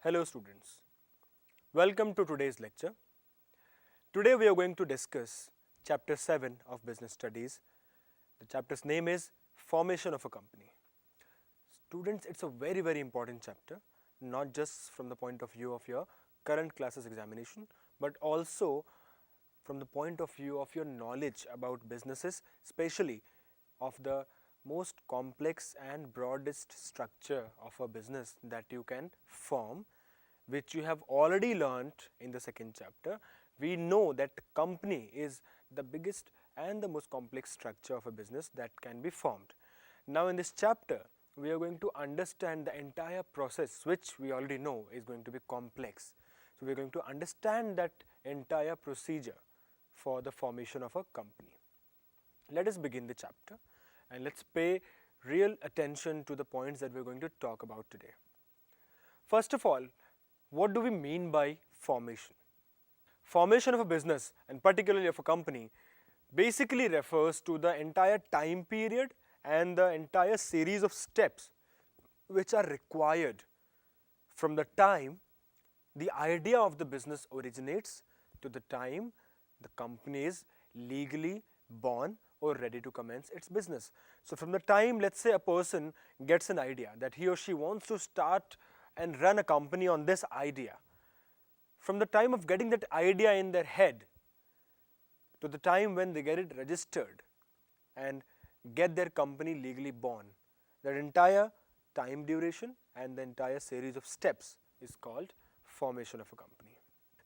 Hello students, welcome to today's lecture. Today we are going to discuss chapter 7 of business studies. The chapter's name is Formation of a Company. Students, it's a very important chapter, not just from the point of view of your current classes examination, but also from the point of view of your knowledge about businesses, especially of the most complex and broadest structure of a business that you can form, which you have already learnt in the second chapter. We know that company is the biggest and the most complex structure of a business that can be formed. Now in this chapter, we are going to understand the entire process, which we already know is going to be complex. So we are going to understand that entire procedure for the formation of a company. Let us begin the chapter and let's pay real attention to the points that we are going to talk about today. First of all, what do we mean by formation? Formation of a business, and particularly of a company, basically refers to the entire time period and the entire series of steps which are required from the time the idea of the business originates to the time the company is legally born or ready to commence its business. So from the time, let's say, a person gets an idea that he or she wants to start and run a company on this idea, from the time of getting that idea in their head to the time when they get it registered and get their company legally born, that entire time duration and the entire series of steps is called formation of a company.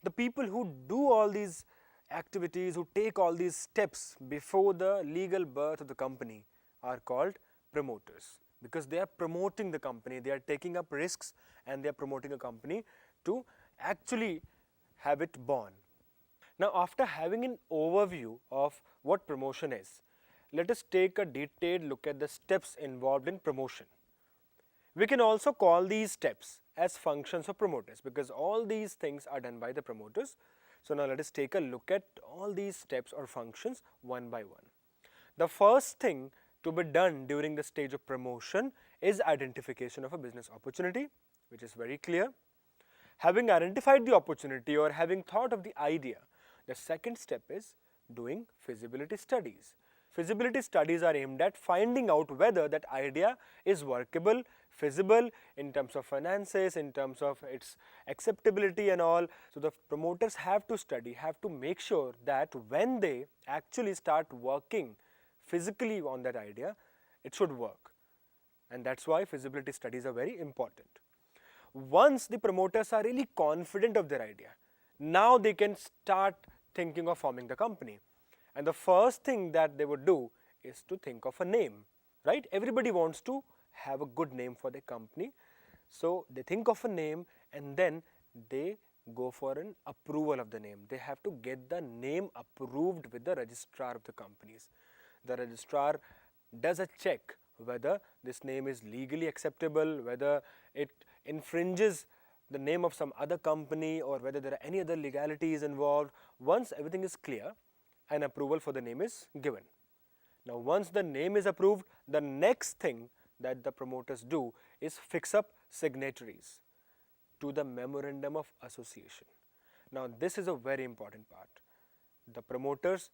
The people who do all these activities, who take all these steps before the legal birth of the company, are called promoters, because they are promoting the company, they are taking up risks and they are promoting a company to actually have it born. Now after having an overview of what promotion is, let us take a detailed look at the steps involved in promotion. We can also call these steps as functions of promoters, because all these things are done by the promoters. So now let us take a look at all these steps or functions one by one. The first thing to be done during the stage of promotion is identification of a business opportunity, which is very clear. Having identified the opportunity or having thought of the idea, the second step is doing feasibility studies. Feasibility studies are aimed at finding out whether that idea is workable, feasible in terms of finances, in terms of its acceptability and all. So the promoters have to study, have to make sure that when they actually start working physically on that idea, it should work. And that's why feasibility studies are very important. Once the promoters are really confident of their idea, now they can start thinking of forming the company. And the first thing that they would do is to think of a name, right? Everybody wants to have a good name for their company. So they think of a name and then they go for an approval of the name. They have to get the name approved with the registrar of the companies. The registrar does a check whether this name is legally acceptable, whether it infringes the name of some other company, or whether there are any other legalities involved. Once everything is clear, an approval for the name is given. Now once the name is approved, the next thing that the promoters do is fix up signatories to the memorandum of association. Now this is a very important part. The promoters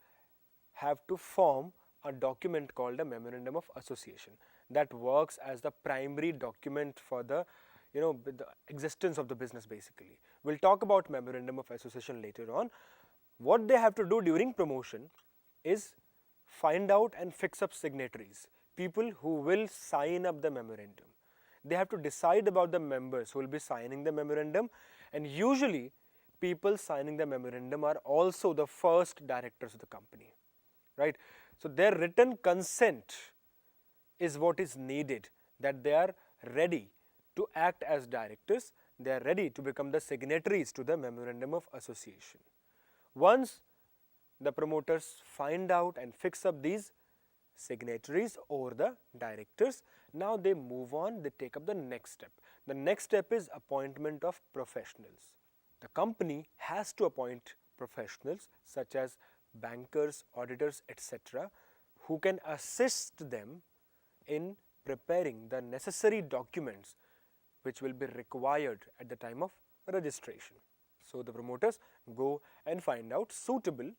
have to form a document called a memorandum of association that works as the primary document for the the existence of the business basically. We'll talk about memorandum of association later on. What they have to do during promotion is find out and fix up signatories, people who will sign up the memorandum. They have to decide about the members who will be signing the memorandum, and usually people signing the memorandum are also the first directors of the company, right? So their written consent is what is needed, that they are ready to act as directors, they are ready to become the signatories to the memorandum of association. Once the promoters find out and fix up these signatories or the directors, now they move on, they take up the next step. The next step is appointment of professionals. The company has to appoint professionals such as bankers, auditors, etc., who can assist them in preparing the necessary documents which will be required at the time of registration. So the promoters go and find out suitable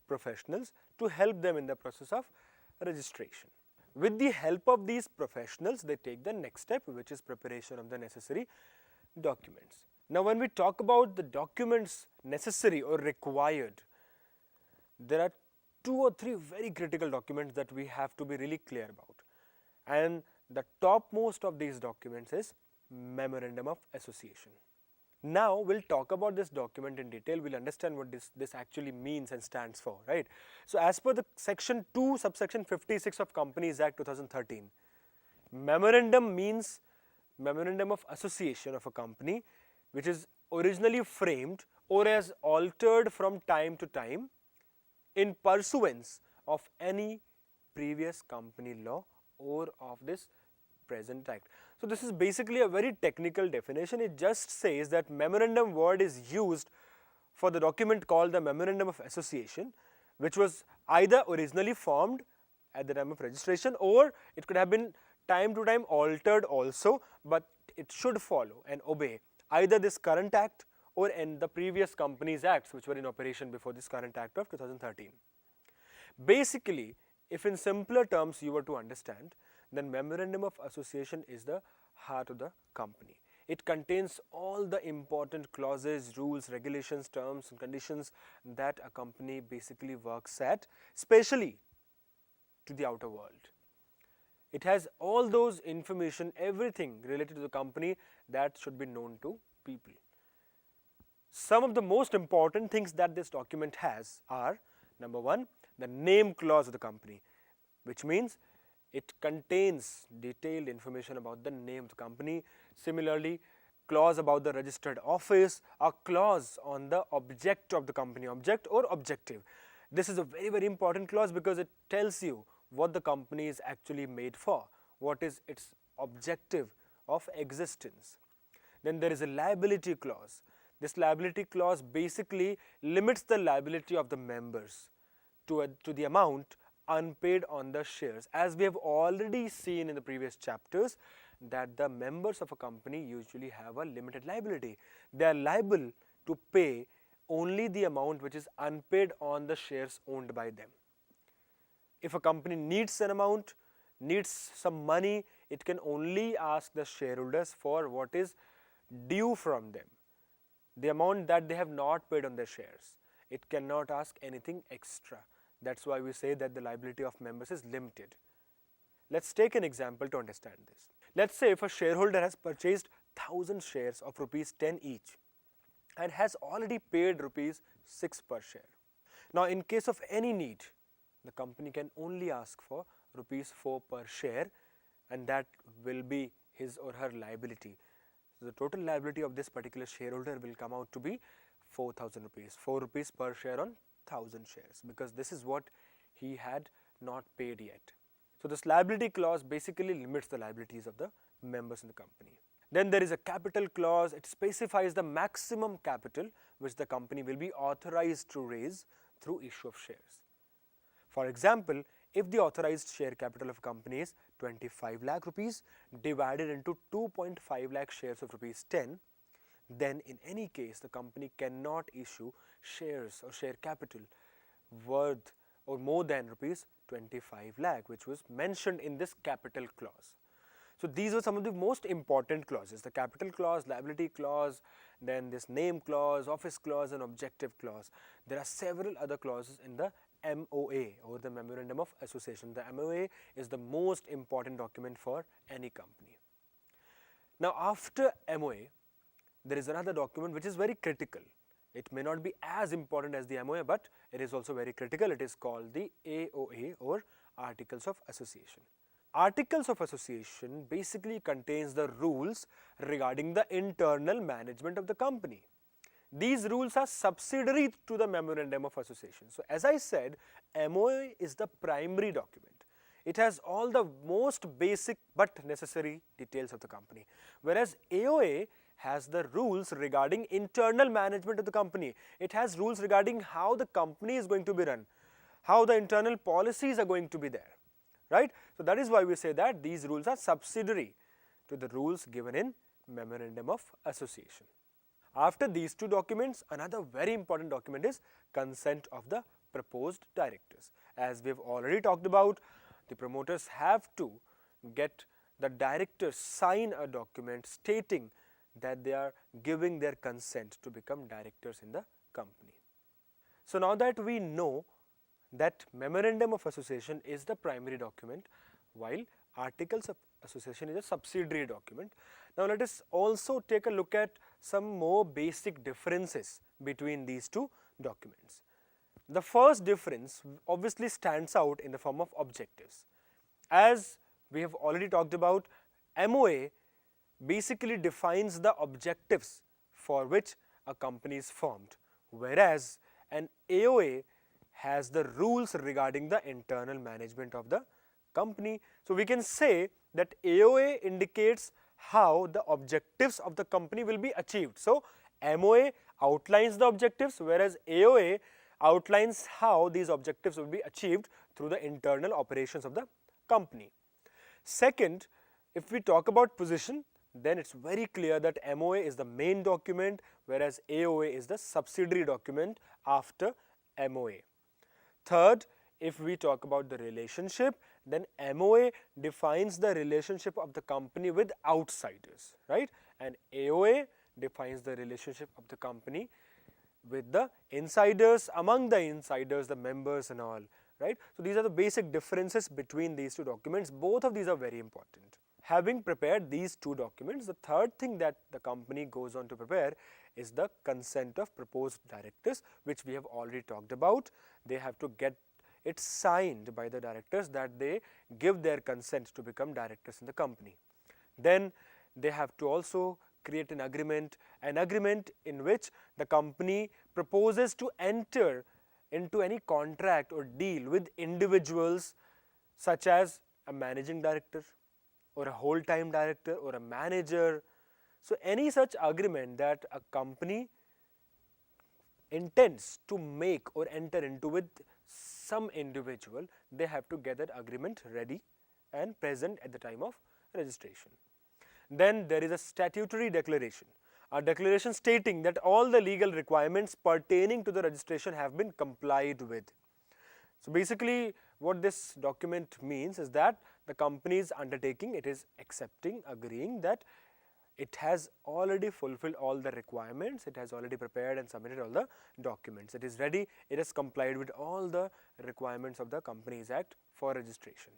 professionals to help them in the process of registration. With the help of these professionals, they take the next step, which is preparation of the necessary documents. Now, when we talk about the documents necessary or required, there are 2 or 3 very critical documents that we have to be really clear about. And the topmost of these documents is Memorandum of Association. Now, we'll talk about this document in detail. We'll understand what this actually means and stands for, right? So, as per the section 2, subsection 56 of Companies Act 2013, memorandum means Memorandum of Association of a company which is originally framed or as altered from time to time in pursuance of any previous company law or of this present act. So, this is basically a very technical definition. It just says that memorandum word is used for the document called the Memorandum of Association, which was either originally formed at the time of registration, or it could have been time to time altered also, but it should follow and obey either this current act or in the previous companies acts which were in operation before this current act of 2013. Basically, if in simpler terms you were to understand, then Memorandum of Association is the heart of the company. It contains all the important clauses, rules, regulations, terms and conditions that a company basically works at, especially to the outer world. It has all those information, everything related to the company that should be known to people. Some of the most important things that this document has are, number 1, the name clause of the company, which means it contains detailed information about the name of the company. Similarly, clause about the registered office, a clause on the object of the company, object or objective. This is a very, very important clause because it tells you what the company is actually made for, what is its objective of existence. Then there is a liability clause. This liability clause basically limits the liability of the members to the amount unpaid on the shares. As we have already seen in the previous chapters, that the members of a company usually have a limited liability. They are liable to pay only the amount which is unpaid on the shares owned by them. If a company needs an amount, needs some money, it can only ask the shareholders for what is due from them, the amount that they have not paid on their shares. It cannot ask anything extra. That's why we say that the liability of members is limited. Let's take an example to understand this. Let's say if a shareholder has purchased 1000 shares of rupees 10 each and has already paid rupees 6 per share. Now, in case of any need, the company can only ask for rupees 4 per share, and that will be his or her liability. So, the total liability of this particular shareholder will come out to be 4000 rupees, 4 rupees per share on 1000 shares, because this is what he had not paid yet. So, this liability clause basically limits the liabilities of the members in the company. Then there is a capital clause. It specifies the maximum capital which the company will be authorized to raise through issue of shares. For example, if the authorized share capital of a company is 25 lakh rupees divided into 2.5 lakh shares of rupees 10, then in any case the company cannot issue shares or share capital worth or more than rupees 25 lakh, which was mentioned in this capital clause. So, these were some of the most important clauses: the capital clause, liability clause, then this name clause, office clause and objective clause. There are several other clauses in the MOA or the Memorandum of Association. The MOA is the most important document for any company. Now, after MOA, there is another document which is very critical. It may not be as important as the MOA, but it is also very critical. It is called the AOA or Articles of Association. Articles of Association basically contains the rules regarding the internal management of the company. These rules are subsidiary to the Memorandum of Association. So, as I said, MOA is the primary document. It has all the most basic but necessary details of the company, whereas AOA has the rules regarding internal management of the company. It has rules regarding how the company is going to be run, how the internal policies are going to be there, right? So, that is why we say that these rules are subsidiary to the rules given in memorandum of association. After these two documents, another very important document is consent of the proposed directors. As we have already talked about, the promoters have to get the directors sign a document stating that they are giving their consent to become directors in the company. So now that we know that memorandum of association is the primary document, while articles of association is a subsidiary document. Now let us also take a look at some more basic differences between these two documents. The first difference obviously stands out in the form of objectives. As we have already talked about, MOA basically defines the objectives for which a company is formed, whereas an AOA has the rules regarding the internal management of the company. So we can say that AOA indicates how the objectives of the company will be achieved. So MOA outlines the objectives, whereas AOA outlines how these objectives will be achieved through the internal operations of the company. Second, if we talk about position, then it's very clear that MOA is the main document, whereas AOA is the subsidiary document after MOA. Third, if we talk about the relationship, then MOA defines the relationship of the company with outsiders, right? And AOA defines the relationship of the company with the insiders, among the insiders, the members and all, right? So these are the basic differences between these two documents. Both of these are very important. Having prepared these two documents, the third thing that the company goes on to prepare is the consent of proposed directors, which we have already talked about. They have to get it signed by the directors that they give their consent to become directors in the company. Then they have to also create an agreement in which the company proposes to enter into any contract or deal with individuals such as a managing director or a whole-time director or a manager. So any such agreement that a company intends to make or enter into with some individual, they have to get that agreement ready and present at the time of registration. Then there is a statutory declaration, a declaration stating that all the legal requirements pertaining to the registration have been complied with. So basically what this document means is that the company is undertaking, it is accepting, agreeing that it has already fulfilled all the requirements, it has already prepared and submitted all the documents, it is ready, it has complied with all the requirements of the Companies Act for registration.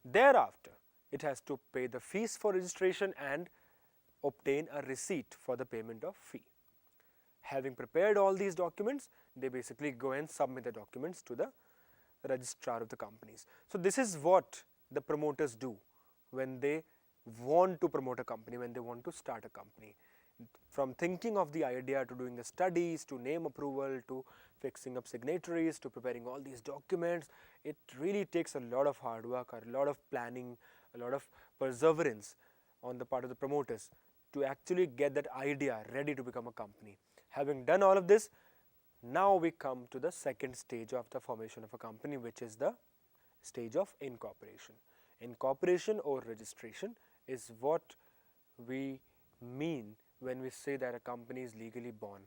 Thereafter, it has to pay the fees for registration and obtain a receipt for the payment of fee. Having prepared all these documents, they basically go and submit the documents to the registrar of the companies. So this is what the promoters do when they want to promote a company, when they want to start a company. From thinking of the idea to doing the studies, to name approval, to fixing up signatories, to preparing all these documents, it really takes a lot of hard work, a lot of planning, a lot of perseverance on the part of the promoters to actually get that idea ready to become a company. Having done all of this, now we come to the second stage of the formation of a company, which is the stage of incorporation. Incorporation or registration is what we mean when we say that a company is legally born.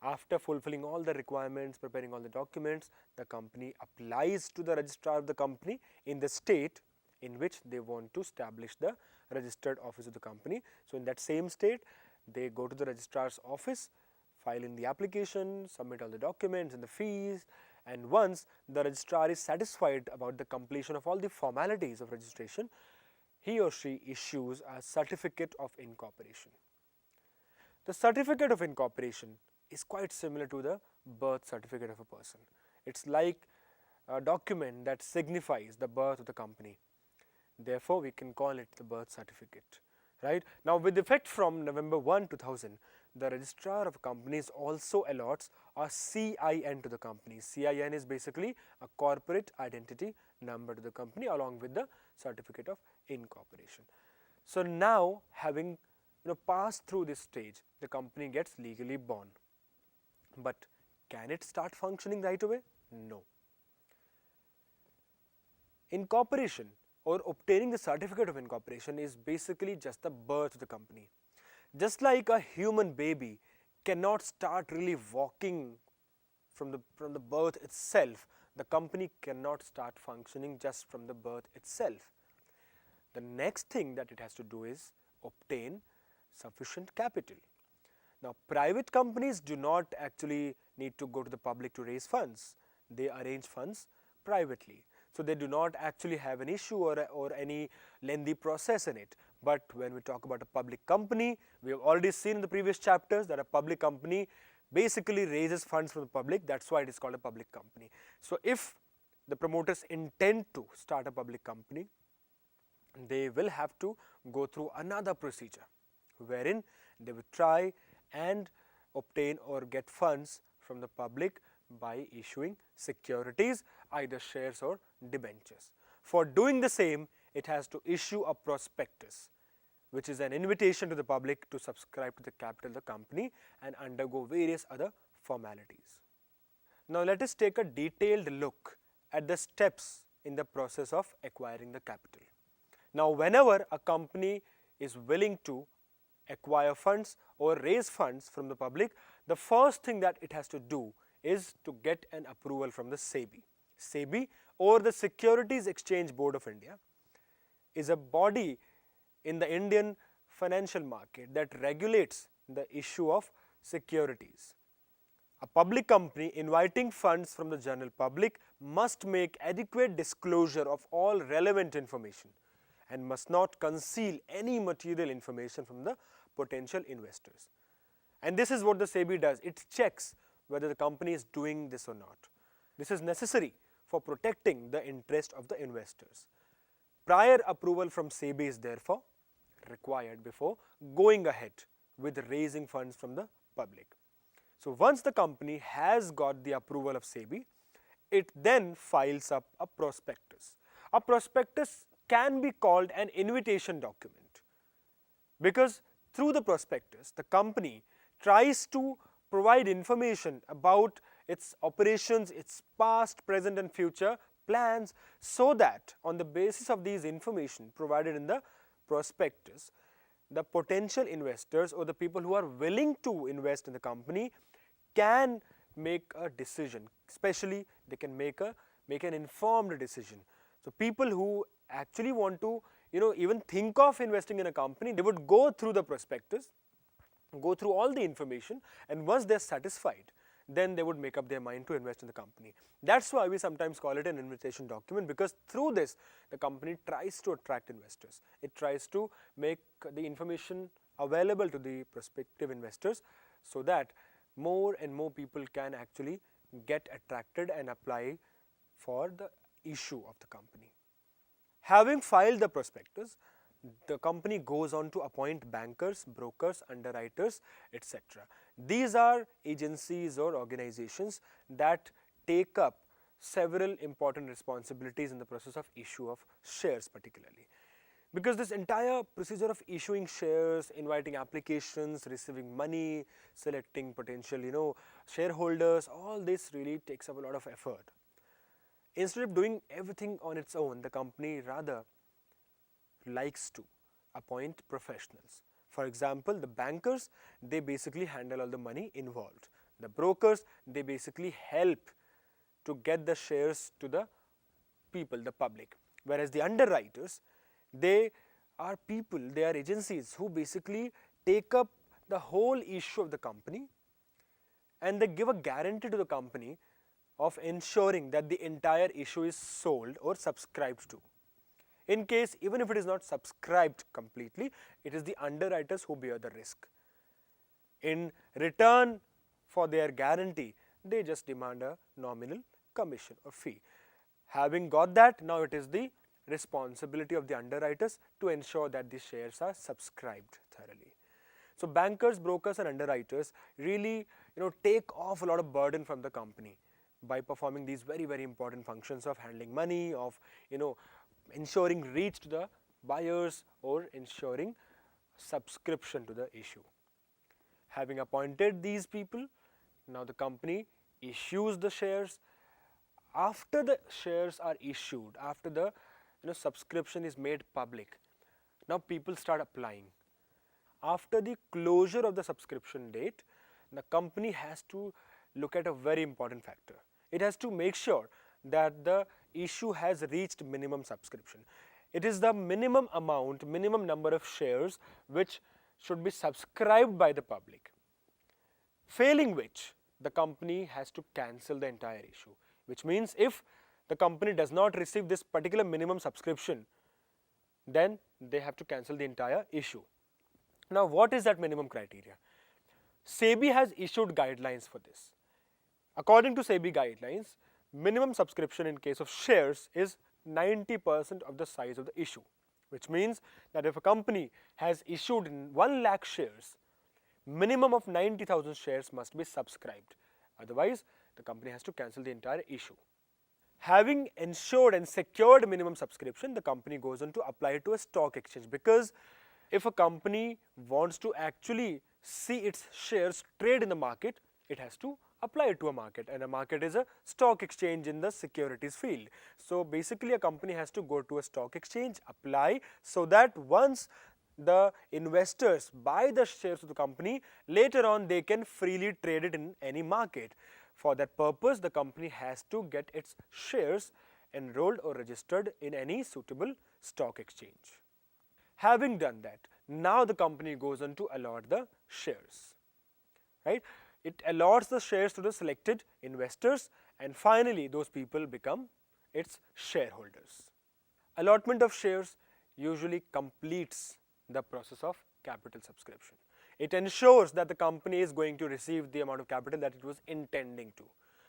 After fulfilling all the requirements, preparing all the documents, the company applies to the registrar of the company in the state in which they want to establish the registered office of the company. So in that same state, they go to the registrar's office, file in the application, submit all the documents and the fees, and once the registrar is satisfied about the completion of all the formalities of registration, he or she issues a certificate of incorporation. The certificate of incorporation is quite similar to the birth certificate of a person. It's like a document that signifies the birth of the company. Therefore, we can call it the birth certificate, right? Now, with effect from November 1, 2000, the registrar of companies also allots a CIN to the company. CIN is basically a corporate identity number to the company along with the certificate of incorporation. So now, having passed through this stage, the company gets legally born. But can it start functioning right away? No. Incorporation or obtaining the certificate of incorporation is basically just the birth of the company. Just like a human baby cannot start really walking from the birth itself, the company cannot start functioning just from the birth itself. The next thing that it has to do is obtain sufficient capital. Now, private companies do not actually need to go to the public to raise funds. They arrange funds privately. So, they do not actually have an issue or any lengthy process in it. But when we talk about a public company, we have already seen in the previous chapters that a public company basically raises funds from the public. That's why it is called a public company. So, if the promoters intend to start a public company, they will have to go through another procedure wherein they will try and obtain or get funds from the public by issuing securities, either shares or debentures. For doing the same, it has to issue a prospectus, which is an invitation to the public to subscribe to the capital of the company and undergo various other formalities. Now, let us take a detailed look at the steps in the process of acquiring the capital. Now, whenever a company is willing to acquire funds or raise funds from the public, the first thing that it has to do is to get an approval from the SEBI. SEBI, or the Securities Exchange Board of India, is a body in the Indian financial market that regulates the issue of securities. A public company inviting funds from the general public must make adequate disclosure of all relevant information and must not conceal any material information from the potential investors. And this is what the SEBI does. It checks whether the company is doing this or not. This is necessary for protecting the interest of the investors. Prior approval from SEBI is therefore required before going ahead with raising funds from the public. So, once the company has got the approval of SEBI, it then files up a prospectus. A prospectus can be called an invitation document, because through the prospectus, the company tries to provide information about its operations, its past, present and future plans, so that on the basis of these information provided in the prospectus, the potential investors or the people who are willing to invest in the company can make a decision. Especially, they can make an informed decision. So, people who actually want to even think of investing in a company, they would go through the prospectus, go through all the information, and once they are satisfied, then they would make up their mind to invest in the company. That's why we sometimes call it an invitation document, because through this the company tries to attract investors. It tries to make the information available to the prospective investors so that more and more people can actually get attracted and apply for the issue of the company. Having filed the prospectus, the company goes on to appoint bankers, brokers, underwriters, etc. These are agencies or organizations that take up several important responsibilities in the process of issue of shares particularly. Because this entire procedure of issuing shares, inviting applications, receiving money, selecting potential shareholders, all this really takes up a lot of effort. Instead of doing everything on its own, the company rather likes to appoint professionals. For example, the bankers, they basically handle all the money involved. The brokers, they basically help to get the shares to the people, the public. Whereas the underwriters, they are people, they are agencies who basically take up the whole issue of the company, and they give a guarantee to the company of ensuring that the entire issue is sold or subscribed to. In case, even if it is not subscribed completely, it is the underwriters who bear the risk. In return for their guarantee, they just demand a nominal commission or fee. Having got that, now it is the responsibility of the underwriters to ensure that the shares are subscribed thoroughly. So, bankers, brokers and underwriters really take off a lot of burden from the company by performing these very important functions of handling money, of ensuring reach to the buyers or ensuring subscription to the issue. Having appointed these people, now the company issues the shares. After the shares are issued, after the subscription is made public, now people start applying. After the closure of the subscription date, the company has to look at a very important factor. It has to make sure that the issue has reached minimum subscription. It is the minimum amount, minimum number of shares which should be subscribed by the public. Failing which, the company has to cancel the entire issue, which means if the company does not receive this particular minimum subscription, then they have to cancel the entire issue. Now, what is that minimum criteria? SEBI has issued guidelines for this. According to SEBI guidelines, minimum subscription in case of shares is 90% of the size of the issue, which means that if a company has issued 1 lakh shares, minimum of 90,000 shares must be subscribed. Otherwise, the company has to cancel the entire issue. Having ensured and secured minimum subscription, the company goes on to apply it to a stock exchange, because if a company wants to actually see its shares trade in the market, it has to apply it to a market, and a market is a stock exchange in the securities field. So basically a company has to go to a stock exchange, apply, so that once the investors buy the shares of the company, later on they can freely trade it in any market. For that purpose, the company has to get its shares enrolled or registered in any suitable stock exchange. Having done that, now the company goes on to allot the shares, right? It allots the shares to the selected investors, and finally those people become its shareholders. Allotment of shares usually completes the process of capital subscription. It ensures that the company is going to receive the amount of capital that it was intending to.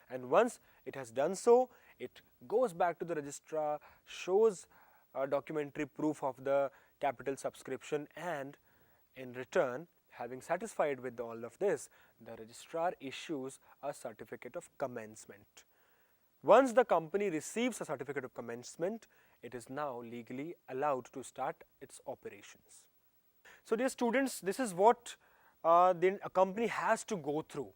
And once it has done so, it goes back to the registrar, shows a documentary proof of the capital subscription, and in return, having satisfied with all of this, the registrar issues a certificate of commencement. Once the company receives a certificate of commencement, it is now legally allowed to start its operations. So dear students, this is what a company has to go through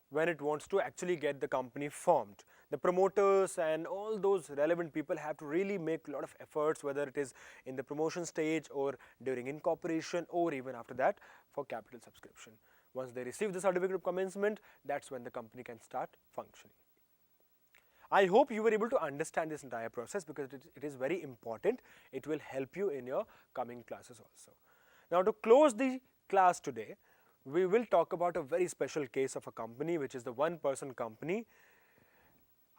when it wants to actually get the company formed. The promoters and all those relevant people have to really make a lot of efforts, whether it is in the promotion stage or during incorporation or even after that for capital subscription. Once they receive the certificate of commencement, that's when the company can start functioning. I hope you were able to understand this entire process, because it is very important. It will help you in your coming classes also. Now, to close the class today, we will talk about a very special case of a company, which is the one-person company.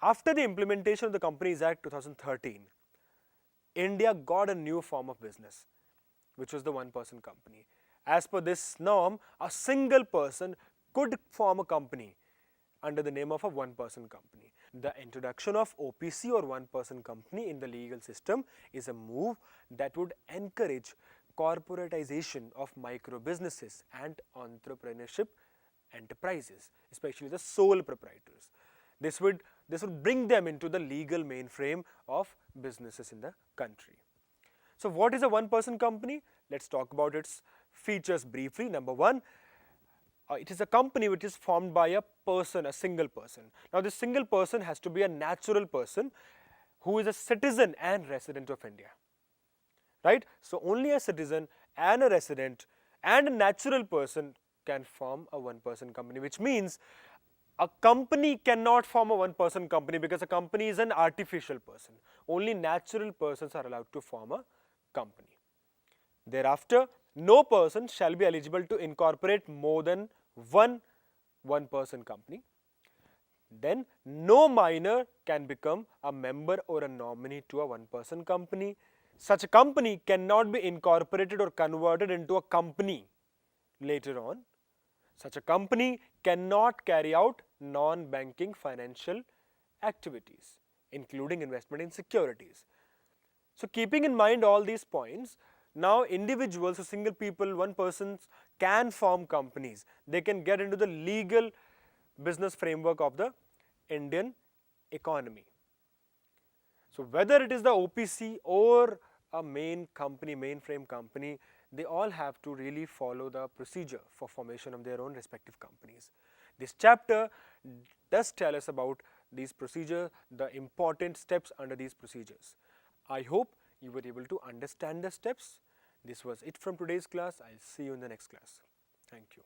After the implementation of the Companies Act 2013, India got a new form of business, which was the one-person company. As per this norm, a single person could form a company under the name of a one-person company. The introduction of OPC or one-person company in the legal system is a move that would encourage corporatization of micro businesses and entrepreneurship enterprises, especially the sole proprietors. This would bring them into the legal mainframe of businesses in the country. So what is a one-person company? Let's talk about its features briefly. Number one, it is a company which is formed by a person, a single person. Now this single person has to be a natural person who is a citizen and resident of India, right? So only a citizen and a resident and a natural person can form a one-person company, which means a company cannot form a one-person company, because a company is an artificial person. Only natural persons are allowed to form a company. Thereafter, no person shall be eligible to incorporate more than one-person company. Then, no minor can become a member or a nominee to a one-person company. Such a company cannot be incorporated or converted into a company later on. Such a company cannot carry out non-banking financial activities, including investment in securities. So keeping in mind all these points, now individuals or single people, one persons can form companies. They can get into the legal business framework of the Indian economy. So whether it is the OPC or a mainframe company, they all have to really follow the procedure for formation of their own respective companies. This chapter does tell us about these procedures, the important steps under these procedures. I hope you were able to understand the steps. This was it from today's class. I'll see you in the next class. Thank you.